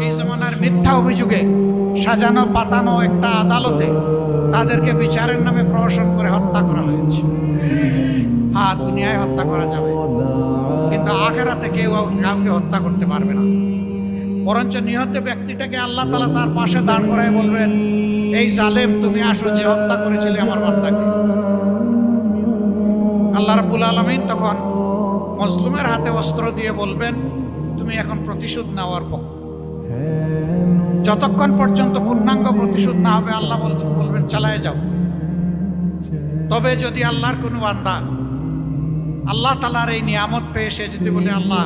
এই জমানার মিথ্যা অভিযোগে সাজানো পাতানো একটা আদালতে তাদেরকে বিচারের নামে প্রহসন করে হত্যা করা হয়েছে। হ্যাঁ, দুনিয়ায় হত্যা করা যাবে, কিন্তু আখিরাতে কেউ কাউকে হত্যা করতে পারবে না। বরঞ্চ নিহত ব্যক্তিটাকে আল্লাহ তাআলা তার পাশে দাঁড় করায় বলবেন, এই জালেম, তুমি আসো, যে হত্যা করেছিলে আমার বান্দাকে। আল্লাহ রাব্বুল আলামিন তখন মজলুমের হাতে অস্ত্র দিয়ে বলবেন, তুমি এখন প্রতিশোধ নেওয়ার পক্ষে। যতক্ষণ পর্যন্ত পূর্ণাঙ্গ প্রতিশোধ না হবে আল্লাহ বলবেন চালায় যাও। তবে যদি আল্লাহর কোনো বান্দা আল্লাহ তাআলার এই নিয়ামত পেয়ে সে যদি বলে, আল্লাহ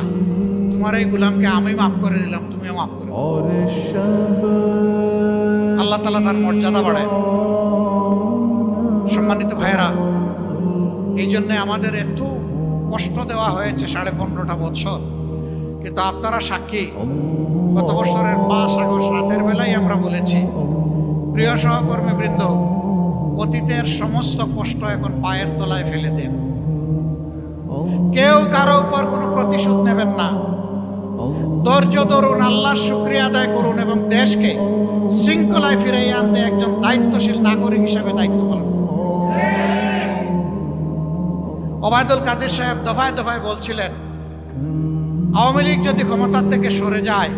তোমার এই গোলামকে আমি মাফ করে দিলাম, তুমিও মাফ করে দাও, আল্লাহ তাআলা তার মর্যাদা বাড়ায়। সম্মানিত ভাইয়েরা, এই জন্যে আমাদের এত কষ্ট দেওয়া হয়েছে 15.5 বছর, কিন্তু আপনারা সাক্ষী। গত বছরের 5 আগস্ট রাতের বেলায় আমরা বলেছি, প্রিয় সহকর্মী বৃন্দ, অতীতের সমস্ত কষ্ট এখন পায়ের তলায় ফেলে দেন। কেউ কারো উপর কোনো প্রতিশোধ নেবেন না। ধৈর্য ধরুন, আল্লাহর শুকরিয়া আদায় করুন এবং দেশকে শৃঙ্খলায় ফিরিয়ে আনতে একজন দায়িত্বশীল নাগরিক হিসেবে দায়িত্ব পালন করুন। ওবায়দুল কাদের সাহেব দফায় দফায় বলছিলেন, আওয়ামী লীগ যদি ক্ষমতার থেকে সরে যায়